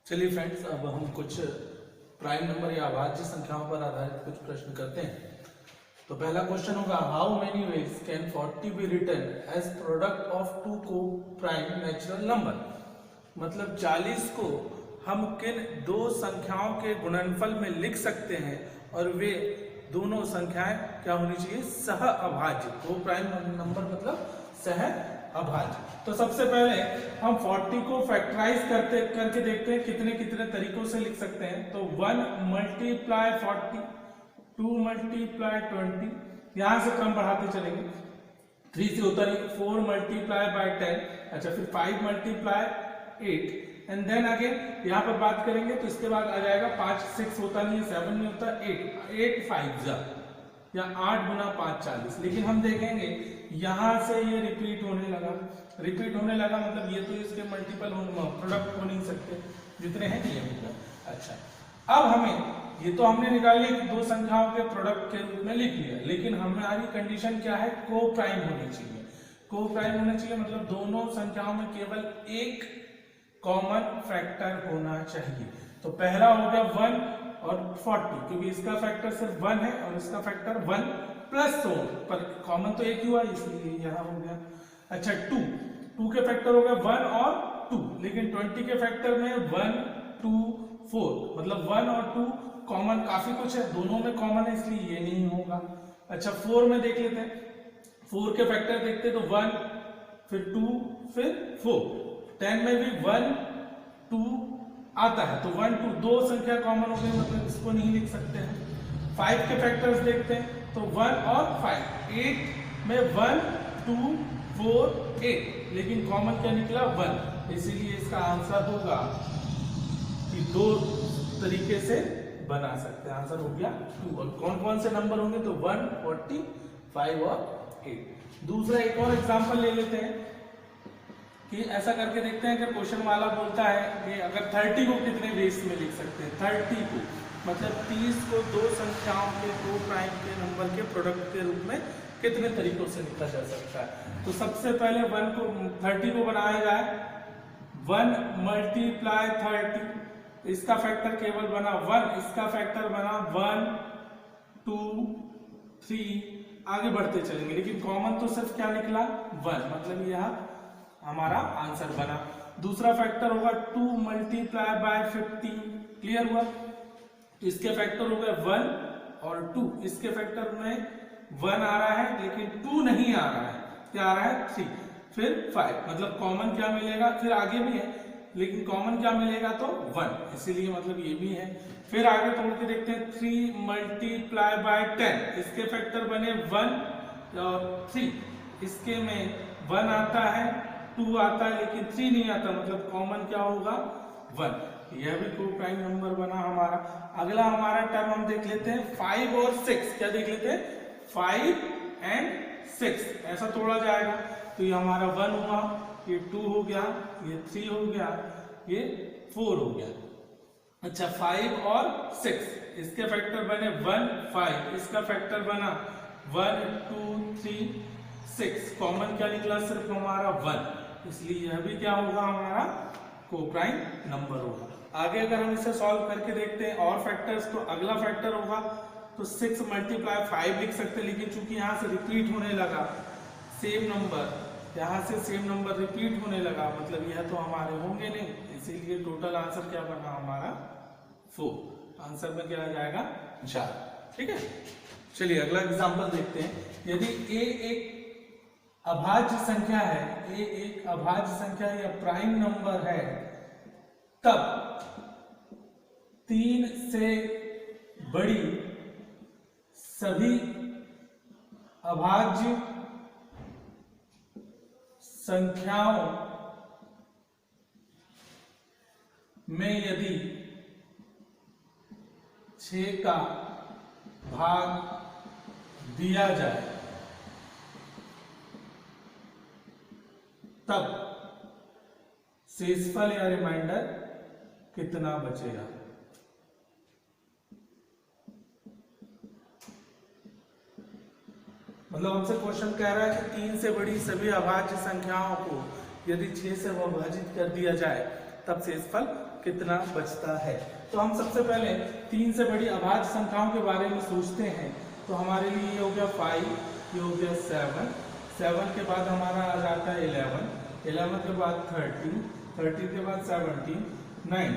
चलिए फ्रेंड्स, अब हम कुछ प्राइम नंबर या अभाज्य संख्याओं पर आधारित कुछ प्रश्न करते हैं। तो पहला क्वेश्चन होगा, how many ways can 40 be written as product of two coprime natural number. मतलब 40 को हम किन दो संख्याओं के गुणनफल में लिख सकते हैं और वे दोनों संख्याएं क्या होनी चाहिए, सह अभाज्य। को प्राइम नंबर मतलब सह अभाज्य। तो सबसे पहले हम 40 को फैक्टराइज करके देखते हैं कितने कितने तरीकों से लिख सकते हैं। तो 1 मल्टीप्लाई 40, 2 मल्टीप्लाई 20, यहां से क्रम बढ़ाते चलेंगे, 3 से होता नहीं, 4 मल्टीप्लाई बाय 10, अच्छा फिर 5 मल्टीप्लाई 8 एंड देन अगेन यहाँ पर बात करेंगे तो इसके बाद आ जाएगा 5 6 होता नहीं है, 7 नहीं होता, 8 5 जा या 8 गुना 5 40। लेकिन हम देखेंगे यहां से ये रिपीट होने लगा मतलब ये तो इसके मल्टीपल प्रोडक्ट हो नहीं सकते, जितने हैं ये होगा। अच्छा, अब हमें ये तो हमने निकाली कि दो संख्याओं के प्रोडक्ट के रूप में लिख लिया, लेकिन हमारी कंडीशन क्या है, को प्राइम होनी चाहिए। को प्राइम होना चाहिए मतलब दोनों संख्याओं में केवल एक कॉमन फैक्टर होना चाहिए। तो पहला हो गया 1 और 40, क्योंकि इसका फैक्टर सिर्फ 1 है और इसका फैक्टर 1 प्लस 100, पर कॉमन तो एक ही हुआ इसलिए यहां हो गया। अच्छा 2 के फैक्टर हो गया 1 और 2, लेकिन 20 के फैक्टर में 1 2 4, मतलब 1 और 2 कॉमन काफी कुछ है, दोनों में कॉमन है इसलिए ये नहीं होगा। अच्छा 4 में देख लेते हैं, 4 के फैक्टर देखते तो 1 फिर 2 फिर 4, 10 में भी 1 2 आता है तो 1 2 दो संख्या कॉमन हो गई, मतलब इसको नहीं लिख सकते हैं। 5 के फैक्टर्स देखते हैं तो 1 और 5, 8 में 1 2 4 8, लेकिन कॉमन क्या निकला 1, इसीलिए इसका आंसर होगा कि दो तरीके से बना सकते हैं। आंसर हो गया 2। और कौन कौन से नंबर होंगे तो 1 40 5 और 8। दूसरा एक और एग्जांपल ले लेते हैं कि ऐसा करके देखते हैं, अगर क्वेश्चन वाला बोलता है कि अगर 30 को कितने वेज में लिख सकते हैं, 30 को मतलब 30 को दो संख्याओं के दो प्राइम के नंबर के प्रोडक्ट के रूप में कितने तरीकों से लिखा जा सकता है। तो सबसे पहले 30 को बनाया जाए, 1 मल्टीप्लाई 30, इसका फैक्टर केवल बना 1, इसका फैक्टर बना 1 2 3, आगे बढ़ते चलेंगे, लेकिन कॉमन तो सिर्फ क्या निकला 1, मतलब यह हमारा आंसर बना। दूसरा फैक्टर होगा 2 मल्टीप्लाई बाय 50, क्लियर हुआ। इसके फैक्टर हो गए 1 और 2, इसके फैक्टर में 1 आ रहा है लेकिन 2 नहीं आ रहा है, क्या आ रहा है 3, फिर 5, मतलब कॉमन क्या मिलेगा, फिर आगे भी है लेकिन कॉमन क्या मिलेगा तो 1, इसीलिए मतलब ये भी है। फिर आगे तोड़ के देखते हैं, 3 मल्टीप्लाई बाय 10, इसके फैक्टर बने 1 और 3, इसके में 1 आता है 2 आता है लेकिन 3 नहीं आता, मतलब कॉमन क्या होगा 1, यह भी को प्राइम नंबर बना हमारा। अगला हमारा टर्म हम देख लेते हैं 5 और 6, क्या देख लेते हैं 5 एंड 6, ऐसा तोड़ा जाएगा तो ये हमारा 1 हुआ, ये 2 हो गया, ये 3 हो गया, ये 4 हो गया। अच्छा 5 और 6, इसके फैक्टर बने 1 5, इसका फैक्टर बना 1 2 3 6, कॉमन क्या निकला सिर्फ हमारा 1, इसलिए यह भी क्या होगा हमारा को प्राइम नंबर होगा। आगे अगर हम इसे सॉल्व करके देखते हैं और फैक्टर्स, तो अगला फैक्टर होगा तो 6 मल्टीप्लाई 5 लिख सकते हैं, लेकिन चूंकि यहाँ से रिपीट होने लगा सेम नंबर, यहाँ से सेम नंबर रिपीट होने लगा, मतलब यह तो हमारे होंगे नहीं, इसीलिए टोटल आंसर क्या बना हमारा 4, आंसर में क्या आ जाएगा 4, ठीक है। चलिए अगला एग्जांपल देखते हैं, यदि a एक अभाज्य संख्या है, a एक अभाज्य संख्या या प्राइम नंबर है, तब 3 से बड़ी सभी अभाज्य संख्याओं में यदि 6 का भाग दिया जाए तब शेषफल या रिमाइंडर कितना बचेगा। मतलब हमसे क्वेश्चन कह रहा है कि 3 से बड़ी सभी अभाज्य संख्याओं को यदि 6 से विभाजित कर दिया जाए तब शेषफल कितना बचता है। तो हम सबसे पहले 3 से बड़ी अभाज्य संख्याओं के बारे में सोचते हैं। तो हमारे लिए ये हो गया 5, ये हो गया 7 के बाद हमारा आ जाता है 11 के बाद 13 के बाद 17 19,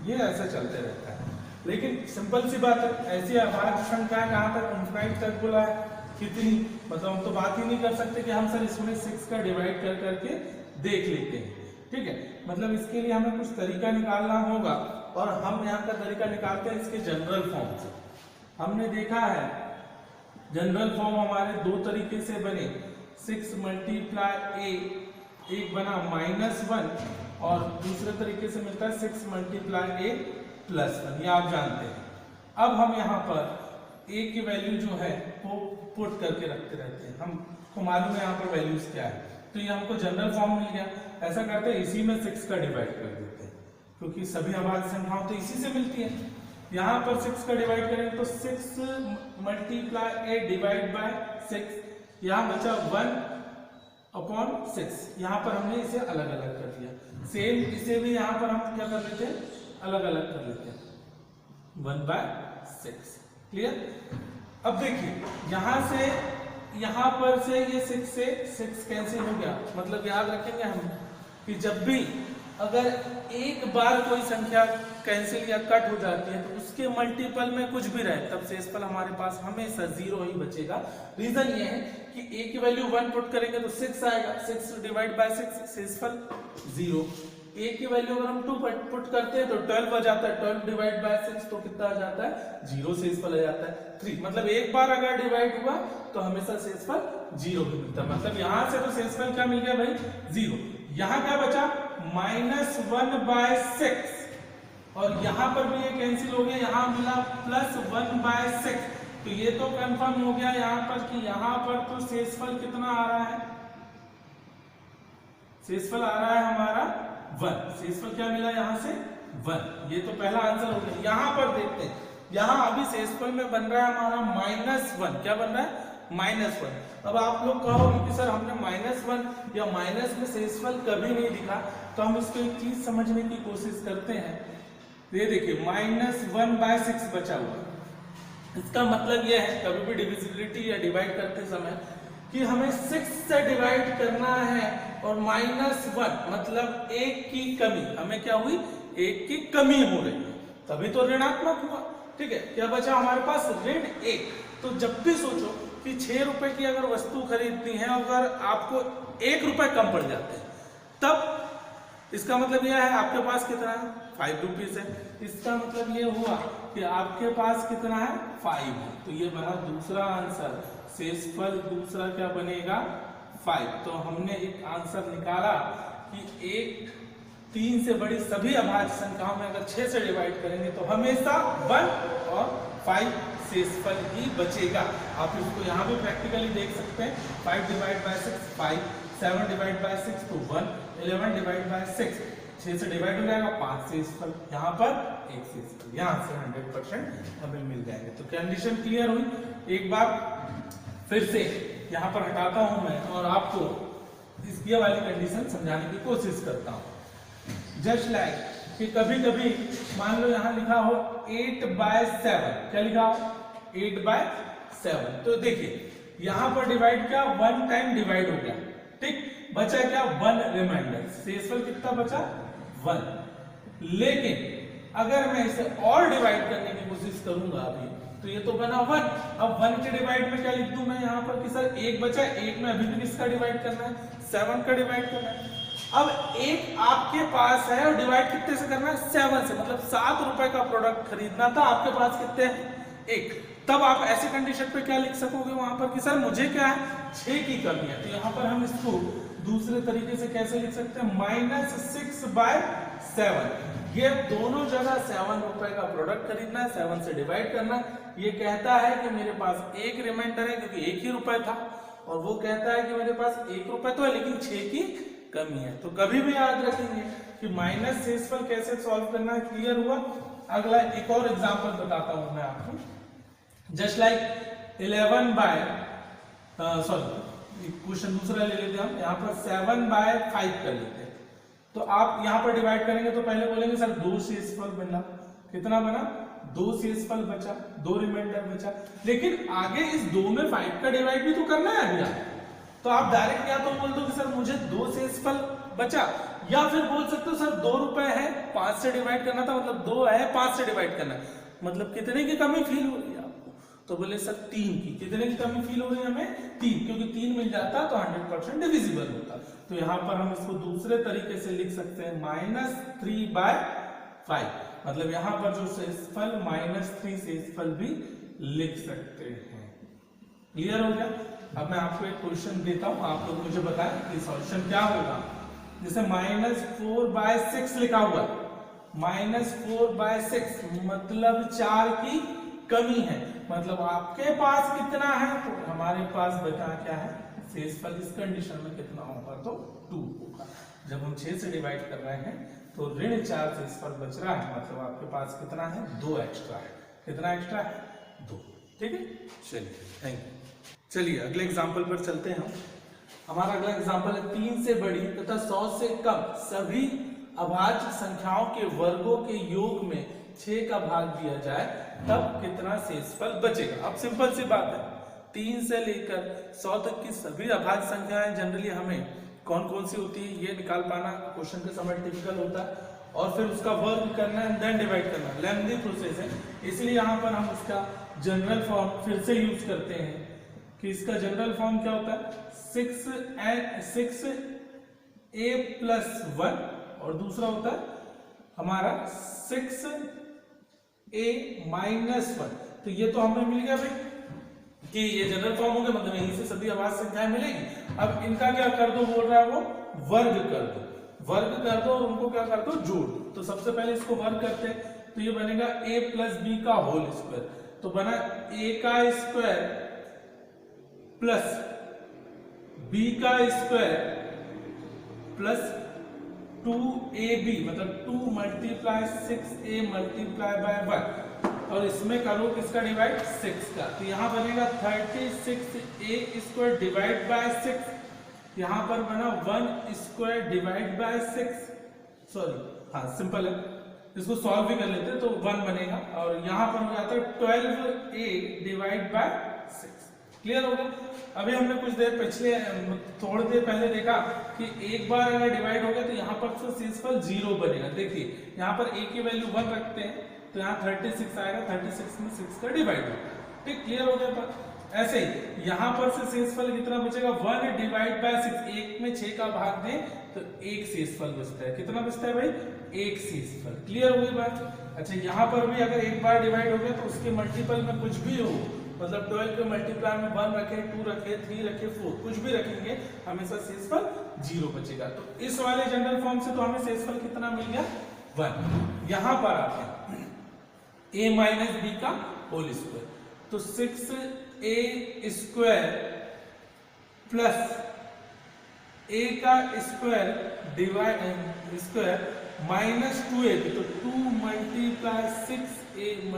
ये ऐसा चलते रहता है। लेकिन सिंपल सी बात है, ऐसी अभाज्य संख्या कहाँ तक, इनफाइनाइट तक बोला है। कितनी, मतलब हम तो बात ही नहीं कर सकते कि हम सर इसमें 6 का डिवाइड कर करके देख लेते हैं, ठीक है। मतलब इसके लिए हमें कुछ तरीका निकालना होगा, और हम यहाँ का तरीका निकालते हैं इसके जनरल फॉर्म से। हमने देखा है जनरल फॉर्म हमारे 2 तरीके से बने, 6 मल्टीप्लाई एक बना -1, और दूसरे तरीके से मिलता है 6 मल्टीप्लाई +1, ये आप जानते हैं। अब हम यहाँ पर a की वैल्यू जो है वो पुट करके रखते रहते हैं, हमको मालूम है यहाँ पर वैल्यूज क्या है, तो ये हमको जनरल फॉर्म मिल गया। ऐसा करते हैं इसी में 6 का डिवाइड कर देते हैं, क्योंकि सभी अभाज्य संख्याएं तो इसी से मिलती है। यहाँ पर 6 का डिवाइड करेंगे तो 6 मल्टीप्लाई डिवाइड बाय 6, यहाँ बचा 1/6। यहाँ पर हमने इसे अलग अलग कर दिया। सेम इसे भी यहाँ पर हम क्या कर लेते हैं, अलग अलग कर लेते हैं, 1/6। क्लियर। अब देखिए यहाँ से यहाँ पर से ये 6 से 6 कैंसिल हो गया। मतलब याद रखेंगे हम कि जब भी अगर एक बार कोई संख्या कैंसिल या कट हो जाती है तो उसके मल्टीपल में कुछ भी रहे तब शेषफल हमारे पास हमेशा 0 ही बचेगा। रीजन ये है कि a की वैल्यू 1 पुट करेंगे तो 6 आएगा, 6 डिवाइड बाय 6 शेषफल 0। a की वैल्यू अगर हम 2 पुट करते हैं तो 12 आ जाता है, 12 डिवाइड बाय 6 तो कितना आ जाता है, 0 शेषफल आ जाता है 3। मतलब एक बार अगर डिवाइड हुआ तो हमेशा शेषफल 0 ही मिलता है। मतलब यहाँ से तो शेषफल क्या मिल गया भाई, 0। यहाँ क्या बचा, -1/6, और यहाँ पर भी ये कैंसिल हो गया, यहाँ मिला +1/6। तो ये तो कंफर्म हो गया यहाँ पर कि यहाँ पर तो शेषफल कितना आ रहा है, शेषफल आ रहा है हमारा 1। शेषफल क्या मिला यहाँ से, 1। ये तो पहला आंसर हो गया। यहाँ पर देखते हैं, यहाँ अभी शेषफल में बन रहा है हमारा -1। क्या बन रहा है, -1। अब आप लोग कहोगे कि सर हमने -1 या माइनस में शेषफल कभी नहीं लिखा, तो हम इसको एक चीज समझने की कोशिश करते हैं। ये देखिए -1/6 बचा हुआ, इसका मतलब यह है कभी भी डिविजिबिलिटी या डिवाइड करते समय कि हमें 6 से डिवाइड करना है, और -1 मतलब 1 की कमी, हमें क्या हुई, 1 की कमी हो रही है, तभी तो ऋणात्मक हुआ। ठीक है, क्या बचा हमारे पास, ऋण 1। तो जब भी सोचो कि 6 रुपए की अगर वस्तु खरीदनी है, अगर आपको 1 रुपए कम पड़ जाते हैं, तब इसका मतलब यह है आपके पास कितना है, 5 रुपीज है। इसका मतलब ये हुआ कि आपके पास कितना है, 5 है। तो ये बना दूसरा आंसर, शेषफल दूसरा क्या बनेगा, 5। तो हमने एक आंसर निकाला कि 3 से बड़ी सभी अभाज्य संख्याओं में अगर 6 से डिवाइड करेंगे तो हमेशा 1 और 5 शेषफल ही बचेगा। आप इसको यहाँ भी प्रैक्टिकली देख सकते हैं, 5 डिवाइड बाय 6 5, 7 डिवाइड बाय 6 तो 1, 11 डिवाइड बाय 6 6 से डिवाइड हो जाएगा, 5 शेषफल, यहाँ पर 1 शेषफल, यहाँ से 100% हमें मिल जाएंगे। तो कंडीशन क्लियर हुई। एक बार फिर से यहाँ पर हटाता हूँ मैं और आपको ये वाली कंडीशन समझाने की कोशिश करता हूँ। जस्ट लाइक कि कभी कभी मान लो यहाँ लिखा हो 8/7, क्या लिखा हो, 8/7। तो देखिए यहाँ पर डिवाइड क्या, 1 टाइम डिवाइड हो गया, ठीक, बचा क्या, 1 रिमाइंडर, शेषफल कितना बचा, 1। लेकिन अगर मैं इसे और डिवाइड करने की कोशिश करूंगा अभी, तो ये तो बना 1। अब 1 के डिवाइड में क्या लिख दूं मैं यहाँ पर कि सर 1 बचा, 1 में अभी भी किसका डिवाइड करना है, 7 का डिवाइड करना है। अब 1 आपके पास है और डिवाइड कितने से करना है, 7 से, मतलब 7 रुपए का प्रोडक्ट खरीदना था, आपके पास कितने हैं, 1। तब आप ऐसे कंडीशन पे क्या लिख सकोगे वहां पर कि सर मुझे क्या है, 6 की कमी है। तो यहाँ पर हम इसको दूसरे तरीके से कैसे लिख सकते हैं, -6/7। ये दोनों जगह 7 रुपए का प्रोडक्ट खरीदना है, 7 से डिवाइड करना। ये कहता है कि मेरे पास 1 रिमाइंडर है क्योंकि 1 ही रुपए था, और वो कहता है कि मेरे पास 1 रुपए तो है लेकिन 6 की कमी है। तो कभी भी याद रखेंगे कि माइनस शेषफल कैसे सॉल्व करना है, क्लियर हुआ। अगला एक और एग्जांपल बताता हूं मैं आपको, जस्ट लाइक 11 सॉरी क्वेश्चन दूसरा ले लेते हैं हम, यहाँ पर 7/5 कर लेते हैं। तो आप यहाँ पर डिवाइड करेंगे तो पहले बोलेंगे सर 2 शेषफल बना, कितना बना 2 शेषफल बचा, 2 रिमाइंडर बचा। लेकिन आगे इस 2 में 5 का डिवाइड भी तो करना है अभी आप, तो आप डायरेक्ट या तो बोल दो कि सर मुझे 2 शेषफल बचा, या फिर बोल सकते हो सर 2 रुपए है 5 से डिवाइड करना था, मतलब 2 है 5 से डिवाइड करना, मतलब कितने की कमी फील हो रही है आपको, तो बोले सर 3 की। कितने की कमी फील हो रही है हमें 3, क्योंकि 3 मिल जाता तो 100% डिविजिबल होता। तो यहाँ पर हम इसको दूसरे तरीके से लिख सकते हैं -3/5, मतलब यहाँ पर जो शेषफल -3 शेषफल भी लिख सकते हैं। क्लियर हो गया। अब मैं आपको एक क्वेश्चन देता हूं, आप लोग मुझे बताएं कि सॉल्यूशन क्या होगा। जैसे -4/6 लिखा हुआ है, -4/6 मतलब 4 की कमी है, मतलब आपके पास कितना है, तो हमारे पास बचा क्या है शेषफल, इस कंडीशन में कितना होगा तो 2 होगा। जब हम 6 से डिवाइड कर रहे हैं तो -4 शेषफल बच रहा है, मतलब आपके पास कितना है 2 एक्स्ट्रा है। कितना एक्स्ट्रा है 2। ठीक है, चलिए थैंक यू। चलिए अगले एग्जाम्पल पर चलते हैं। हमारा अगला एग्जाम्पल है 3 से बड़ी तथा 100 से कम सभी अभाज्य संख्याओं के वर्गों के योग में 6 का भाग दिया जाए तब कितना शेषफल बचेगा। अब सिंपल सी बात है, 3 से लेकर 100 तक की सभी अभाज्य संख्याएं जनरली हमें कौन कौन सी होती है ये निकाल पाना क्वेश्चन के समय टिपिकल होता है, और फिर उसका वर्ग करना है देन डिवाइड करना, लेंथी प्रोसेस है। इसलिए यहाँ पर हम उसका जनरल फॉर्म फिर से यूज करते हैं कि इसका जनरल फॉर्म क्या होता है 6a + 1, और दूसरा होता है हमारा 6a - 1। तो ये तो हमें मिल गया भाई कि ये जनरल फॉर्म हो गया, मतलब यहीं से सभी अभाज्य संख्याएं मिलेगी। अब इनका क्या कर दो बोल रहा है वो, वर्ग कर दो, वर्ग कर दो और उनको क्या कर दो जोड़। तो सबसे पहले इसको वर्ग करते हैं, तो ये बनेगा a + b का होल स्क्वायर, तो बना a का स्क्वायर प्लस b का स्क्वायर प्लस 2ab, मतलब 2 × 6a × 1, और इसमें करो किसका डिवाइड 6 का, तो यहाँ बनेगा 36a² डिवाइड बाय 6, यहाँ पर बना 1² डिवाइड बाय 6, सॉरी हाँ सिंपल है, इसको सॉल्व भी कर लेते हैं तो 1 बनेगा, और यहाँ पर हो जाता है 12a डिवाइड बाय 6। क्लियर हो गया। अभी हमने कुछ देर पिछले थोड़ी देर पहले देखा कि एक बार अगर डिवाइड हो गया तो यहाँ पर तो शेषफल 0 बनेगा। देखिए यहाँ पर a की वैल्यू 1 रखते हैं तो यहाँ 36 आएगा, 36 में 6 का डिवाइड होगा। ठीक, क्लियर हो गया बात। ऐसे ही यहाँ पर से शेषफल कितना बचेगा 1 डिवाइड बाय 6, 1 में 6 का भाग दें तो 1 शेषफल बचता है। कितना बचता है भाई 1 शेषफल। क्लियर हो गई बात। अच्छा यहाँ पर भी अगर एक बार डिवाइड हो गया तो उसके मल्टीपल में कुछ भी हो, मतलब 12 के मल्टीप्लाई में 1 रखे, 2 रखे, 3 रखे, 4 कुछ भी रखेंगे हमेशा शेषफल 0 बचेगा। तो इस वाले जनरल फॉर्म से तो हमें शेषफल कितना मिल गया 1। यहाँ पर आते हैं a - b का होल स्क्वायर, तो 6a² प्लस a का square divide square minus 2ab, तो 2 × 6a ×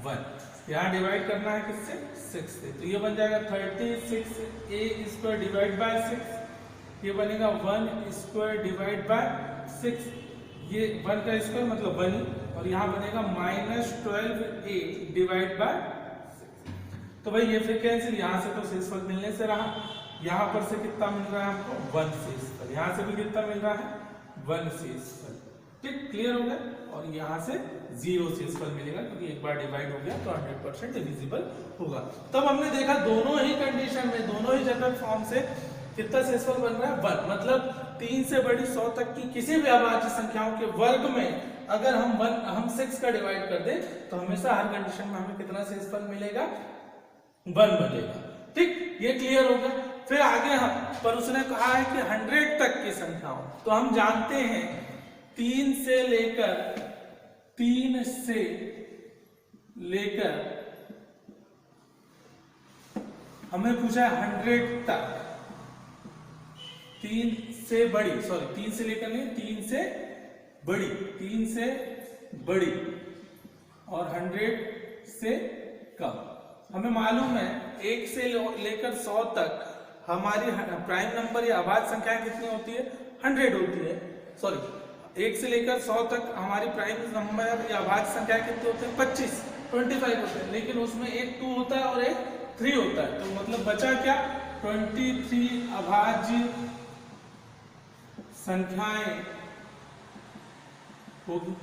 1, यहाँ डिवाइड करना है किससे 6 से, तो ये बन जाएगा 36a² डिवाइड बाय 6, ये बनेगा 1² डिवाइड बाय 6, ये 1 का स्क्वायर मतलब 1, और यहाँ बनेगा -12a डिवाइड बाय 6। तो भाई ये फिर कैंसिल, यहाँ से तो शेषफल मिलने से रहा, यहाँ पर से कितना मिल रहा है हमको 1 शेषफल, यहाँ से भी कितना मिल रहा है 1 शेषफल। ठीक, क्लियर हो गया। और यहाँ से 0 शेषफल मिलेगा क्योंकि एक बार डिवाइड हो गया तो 100% डिविजिबल होगा। तब हमने देखा दोनों ही कंडीशन में, दोनों ही जनरल फॉर्म से कितना शेषफल बन रहा है 1, मतलब 3 से बड़ी 100 तक की किसी भी अभाज्य संख्याओं के वर्ग में अगर हम 6 का डिवाइड कर दें तो हमेशा हर कंडीशन में हमें कितना शेषफल मिलेगा 1 मिलेगा। ठीक, ये क्लियर हो गया। फिर आगे पर उसने कहा है कि 100 तक की संख्याओं, तो हम जानते हैं 3 से लेकर हमें पूछा है 100 तक, 3 से बड़ी, सॉरी 3 से लेकर नहीं, 3 से बड़ी और 100 से कम। हमें मालूम है 1 से लेकर 100 तक हमारी प्राइम नंबर या अभाज्य संख्याएं कितनी होती है 100 होती है, सॉरी 1 से लेकर 100 तक हमारी प्राइम नंबर या भाज्य संख्या कितने होते हैं 25 होते हैं, लेकिन उसमें एक 2 होता है और एक 3 होता है, तो मतलब बचा क्या 23 अभाज्य संख्याएं होगी।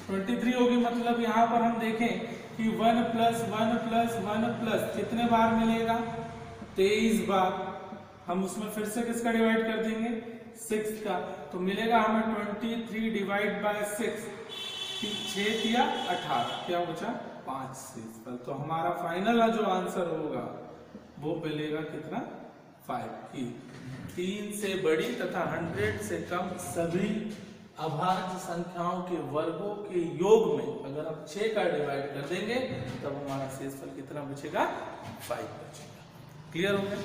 23 होगी, मतलब यहां पर हम देखें कि 1 प्लस 1 प्लस 1 प्लस कितने बार मिलेगा 23 बार। हम उसमें फिर से किसका डिवाइड कर देंगे 6 का, तो मिलेगा हमें 23 डिवाइड बाय 6, 6 या 18, क्या बचा 5 से। तो हमारा फाइनल जो आंसर होगा वो मिलेगा कितना 5 की 3 से बड़ी तथा 100 से कम सभी अभाज्य संख्याओं के वर्गों के योग में अगर हम 6 का डिवाइड कर देंगे तब हमारा शेषफल कितना बचेगा 5 बचेगा। क्लियर हो गया।